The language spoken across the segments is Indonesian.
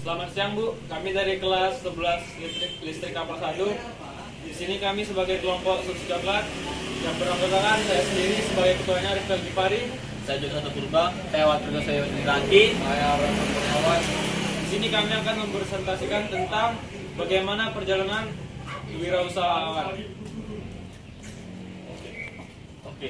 Selamat siang Bu, kami dari kelas 11 listrik kapal 1. Di sini kami sebagai kelompok Susu Coklat yang beranggotakan saya sendiri sebagai ketuanya Rizal Gipari. Saya juga Satu Purba, saya wakil saya Raki. Saya Rahmat Kurniawan. Di sini kami akan mempresentasikan tentang bagaimana perjalanan wirausahawan. Oke.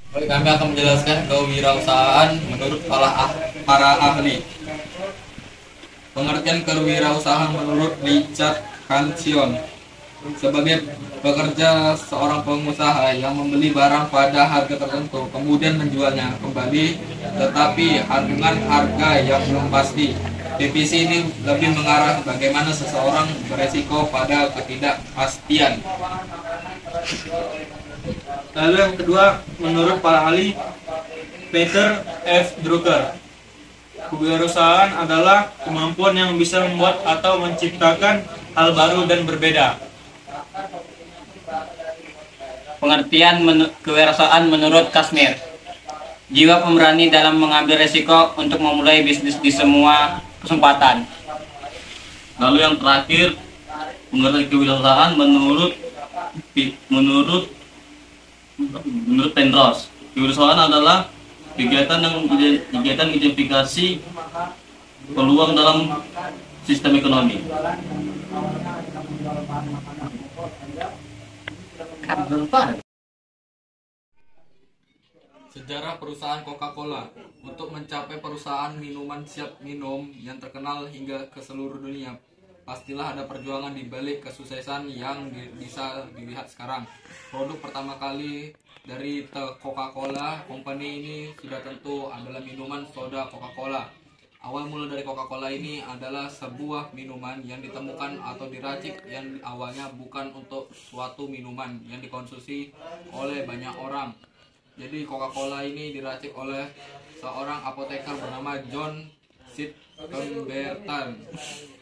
Baik, kami akan menjelaskan kewirausahaan menurut para ahli. Pengertian kewirausahaan menurut Richard Hanson sebagai pekerja seorang pengusaha yang membeli barang pada harga tertentu kemudian menjualnya kembali tetapi dengan harga yang belum pasti. Definisi ini lebih mengarah bagaimana seseorang beresiko pada ketidakpastian. Lalu yang kedua, menurut para ahli Peter F. Drucker, kewirausahaan adalah kemampuan yang bisa membuat atau menciptakan hal baru dan berbeda. Pengertian kewirausahaan menurut Kashmir, jiwa pemberani dalam mengambil resiko untuk memulai bisnis di semua kesempatan. Lalu yang terakhir, pengertian kewirausahaan menurut Penrose, kewirausahaan adalah kegiatan identifikasi peluang dalam sistem ekonomi. Sejarah perusahaan Coca-Cola. Untuk mencapai perusahaan minuman siap minum yang terkenal hingga ke seluruh dunia, pastilah ada perjuangan di balik kesuksesan yang bisa dilihat sekarang. Produk pertama kali dari Coca-Cola Company ini sudah tentu adalah minuman soda Coca-Cola. Awal mula dari Coca-Cola ini adalah sebuah minuman yang ditemukan atau diracik yang awalnya bukan untuk suatu minuman yang dikonsumsi oleh banyak orang. Jadi Coca-Cola ini diracik oleh seorang apoteker bernama John Sid Pemberton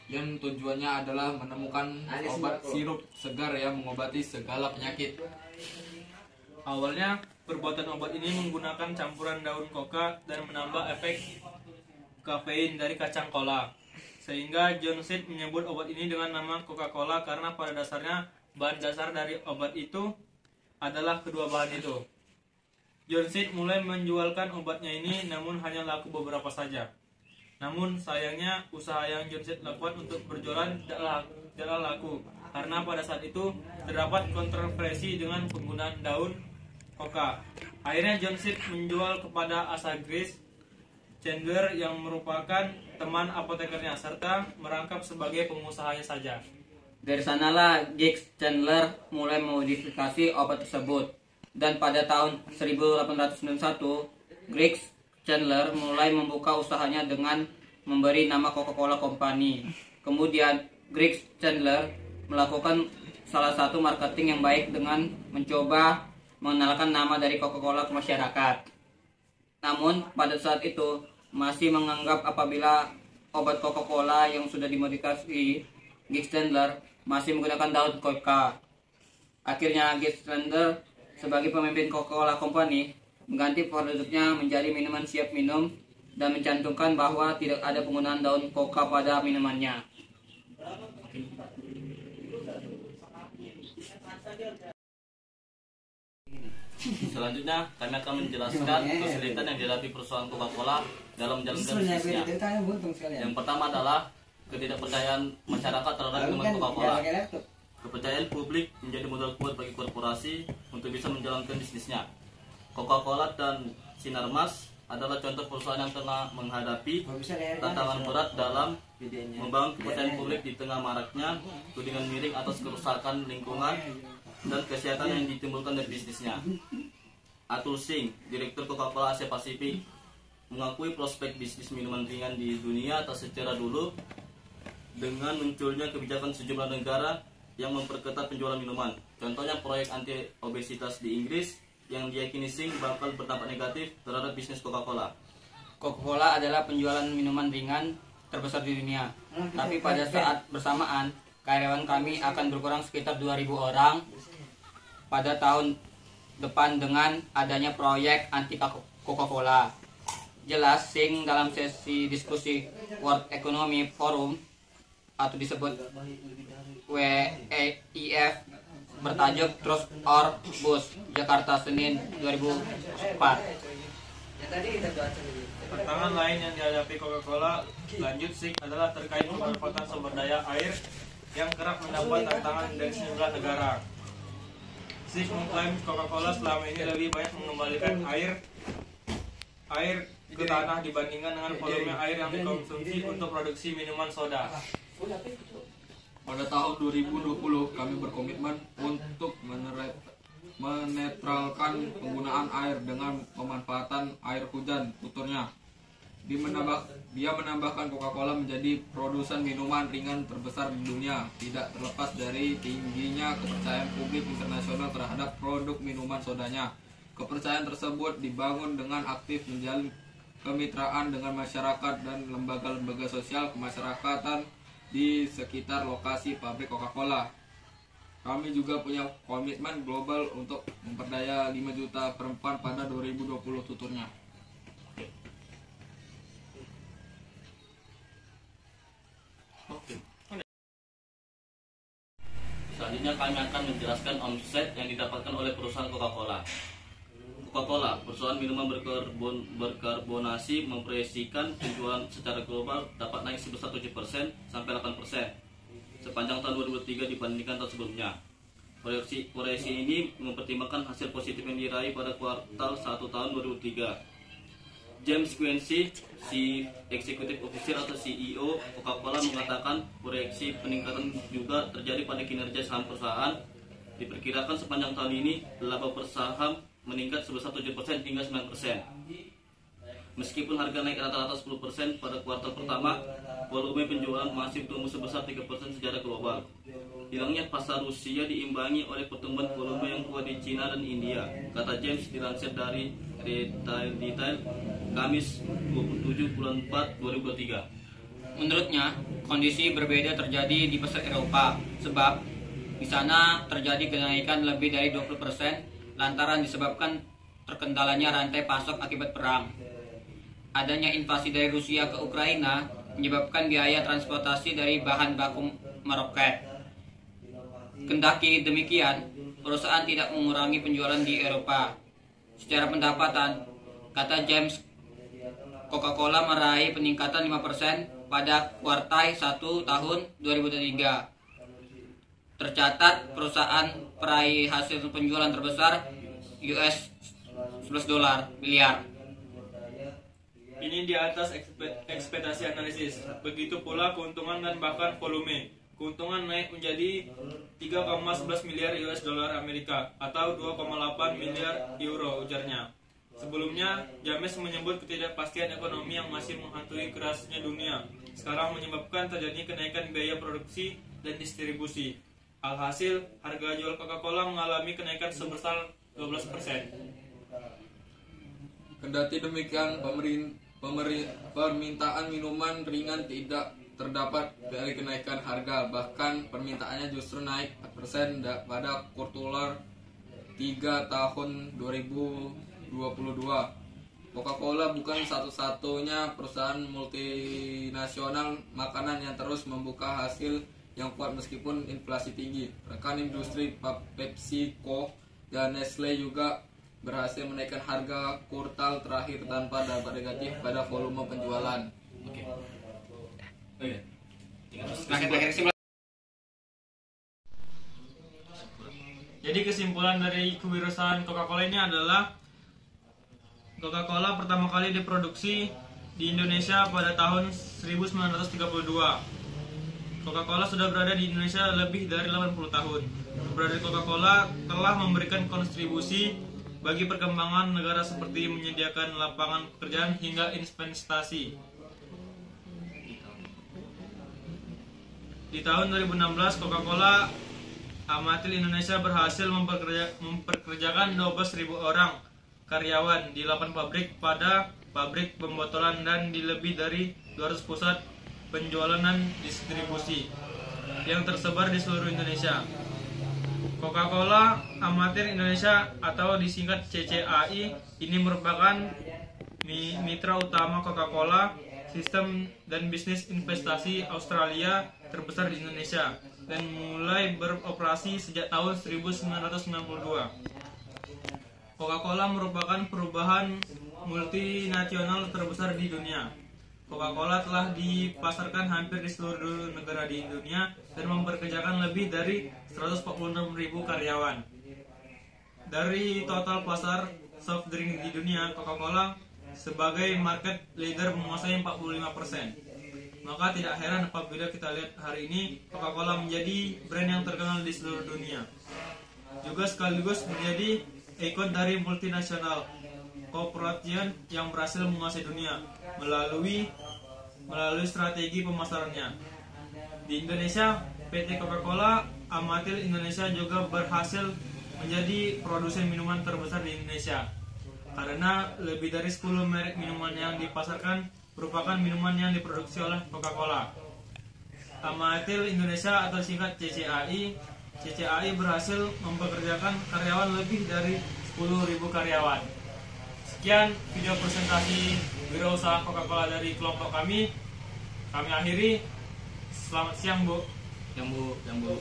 yang tujuannya adalah menemukan obat sirup segar yang mengobati segala penyakit. Awalnya, perbuatan obat ini menggunakan campuran daun coca dan menambah efek kafein dari kacang cola. Sehingga John Sid menyebut obat ini dengan nama Coca-Cola karena pada dasarnya bahan dasar dari obat itu adalah kedua bahan itu. John Sid mulai menjualkan obatnya ini namun hanya laku beberapa saja. Namun sayangnya usaha yang John Sid lakukan untuk berjualan tidaklah laku karena pada saat itu terdapat kontroversi dengan penggunaan daun coca. Akhirnya John Sid menjual kepada Asa Grace Chandler yang merupakan teman apotekernya serta merangkap sebagai pengusahanya saja. Dari sanalah Grace Chandler mulai memodifikasi obat tersebut. Dan pada tahun 1891, Grace Chandler mulai membuka usahanya dengan memberi nama Coca-Cola Company. Kemudian Grace Chandler melakukan salah satu marketing yang baik dengan mencoba mengenalkan nama dari Coca-Cola ke masyarakat. Namun pada saat itu masih menganggap apabila obat Coca-Cola yang sudah dimodifikasi Grace Chandler masih menggunakan daun coca. Akhirnya Grace Chandler sebagai pemimpin Coca-Cola Company mengganti produknya menjadi minuman siap minum dan mencantumkan bahwa tidak ada penggunaan daun coca pada minumannya. Selanjutnya, kami akan menjelaskan kesulitan yang dihadapi perusahaan Coca-Cola dalam menjalankan bisnisnya. Yang pertama adalah ketidakpercayaan masyarakat terhadap minuman Coca-Cola. Kepercayaan publik menjadi modal kuat bagi korporasi untuk bisa menjalankan bisnisnya. Coca-Cola dan Sinarmas adalah contoh perusahaan yang tengah menghadapi tantangan berat dalam membangun kepercayaan publik di tengah maraknya tudingan miring atas kerusakan lingkungan dan kesehatan yang ditimbulkan dari bisnisnya. Atul Singh, Direktur Coca-Cola Asia Pasifik, mengakui prospek bisnis minuman ringan di dunia tak secara dulu dengan munculnya kebijakan sejumlah negara yang memperketat penjualan minuman. Contohnya proyek anti obesitas di Inggris yang diyakini Singh bakal berdampak negatif terhadap bisnis Coca-Cola. Coca-Cola adalah penjualan minuman ringan terbesar di dunia. Tapi pada saat bersamaan, karyawan kami akan berkurang sekitar 2.000 orang pada tahun depan dengan adanya proyek anti Coca-Cola. jelas Singh dalam sesi diskusi World Economic Forum atau disebut WEF bertajuk Trust or Bust, Jakarta, Senin 2004. Tantangan lain yang dihadapi Coca-Cola lanjut SIG adalah terkait pemanfaatan sumber daya air yang kerap mendapat tantangan dari sejumlah negara. SIG mengklaim Coca-Cola selama ini lebih banyak mengembalikan air ke tanah dibandingkan dengan volume air yang dikonsumsi untuk produksi minuman soda. Pada tahun 2020, kami berkomitmen untuk menetralkan penggunaan air dengan pemanfaatan air hujan, tuturnya. Dia menambahkan Coca-Cola menjadi produsen minuman ringan terbesar di dunia, tidak terlepas dari tingginya kepercayaan publik internasional terhadap produk minuman sodanya. Kepercayaan tersebut dibangun dengan aktif menjalin kemitraan dengan masyarakat dan lembaga-lembaga sosial kemasyarakatan di sekitar lokasi pabrik Coca-Cola. Kami juga punya komitmen global untuk memperdaya 5 juta perempuan pada 2020, tuturnya. Selanjutnya kami akan menjelaskan omset yang didapatkan oleh perusahaan Coca-Cola. Coca-Cola, perusahaan minuman berkarbonasi, memproyeksikan penjualan secara global dapat naik sebesar 7% sampai 8% sepanjang tahun 2003 dibandingkan tahun sebelumnya. Proyeksi ini mempertimbangkan hasil positif yang diraih pada kuartal 1 tahun 2003. James Quincey, Chief Executive Officer atau CEO Coca-Cola, mengatakan proyeksi peningkatan juga terjadi pada kinerja saham perusahaan. Diperkirakan sepanjang tahun ini laba per saham meningkat sebesar 7% hingga 9%. Meskipun harga naik rata-rata 10% pada kuartal pertama, volume penjualan masih tumbuh sebesar 3% secara global. Hilangnya pasar Rusia diimbangi oleh pertumbuhan volume yang kuat di Cina dan India, kata James dilansir dari Retail Detail Kamis 27 bulan 4 2023. Menurutnya, kondisi berbeda terjadi di pasar Eropa, sebab di sana terjadi kenaikan lebih dari 20% lantaran disebabkan terkendalanya rantai pasok akibat perang. Adanya invasi dari Rusia ke Ukraina menyebabkan biaya transportasi dari bahan baku meroket. Kendati demikian, perusahaan tidak mengurangi penjualan di Eropa. Secara pendapatan, kata James, Coca-Cola meraih peningkatan 5% pada kuartal 1 tahun 2003. Tercatat perusahaan peraih hasil penjualan terbesar US $11 miliar. Ini di atas ekspektasi analisis. Begitu pula keuntungan dan bahkan volume. Keuntungan naik menjadi 3,11 miliar US dollar Amerika atau 2,8 miliar euro, ujarnya. Sebelumnya, James menyebut ketidakpastian ekonomi yang masih menghantui kerasnya dunia sekarang menyebabkan terjadi kenaikan biaya produksi dan distribusi. Alhasil, harga jual Coca-Cola mengalami kenaikan sebesar 12%. Kendati demikian, permintaan minuman ringan tidak terdapat dari kenaikan harga, bahkan permintaannya justru naik 4% pada kuartal 3 tahun 2022. Coca-Cola bukan satu-satunya perusahaan multinasional makanan yang terus membuka hasil yang kuat meskipun inflasi tinggi. Rekan industri PepsiCo dan Nestle juga berhasil menaikkan harga kuartal terakhir tanpa dampak negatif pada volume penjualan. Jadi kesimpulan dari kewirausahaan Coca-Cola ini adalah Coca-Cola pertama kali diproduksi di Indonesia pada tahun 1932. Coca-Cola sudah berada di Indonesia lebih dari 80 tahun. Keberadaan Coca-Cola telah memberikan kontribusi bagi perkembangan negara seperti menyediakan lapangan pekerjaan hingga investasi. Di tahun 2016, Coca-Cola Amatil Indonesia berhasil memperkerjakan 12.000 orang karyawan di 8 pabrik pada pabrik pembotolan dan di lebih dari 200 pusat penjualan dan distribusi yang tersebar di seluruh Indonesia. Coca-Cola Amatir Indonesia atau disingkat CCAI ini merupakan mitra utama Coca-Cola, sistem dan bisnis investasi Australia terbesar di Indonesia, dan mulai beroperasi sejak tahun 1992. Coca-Cola merupakan perubahan multinasional terbesar di dunia. Coca-Cola telah dipasarkan hampir di seluruh negara di dunia dan mempekerjakan lebih dari 146.000 karyawan. Dari total pasar soft drink di dunia, Coca-Cola sebagai market leader menguasai 45%. Maka tidak heran apabila kita lihat hari ini Coca-Cola menjadi brand yang terkenal di seluruh dunia. Juga sekaligus menjadi ikon dari multinasional corporation yang berhasil menguasai dunia melalui strategi pemasarannya. Di Indonesia, PT Coca-Cola Amatil Indonesia juga berhasil menjadi produsen minuman terbesar di Indonesia, karena lebih dari 10 merek minuman yang dipasarkan merupakan minuman yang diproduksi oleh Coca-Cola. Amatil Indonesia atau singkat CCAI berhasil mempekerjakan karyawan lebih dari 10.000 karyawan. Sekian video presentasi wirausaha Coca-Cola dari kelompok kami akhiri. Selamat siang, Bu. Yang bu.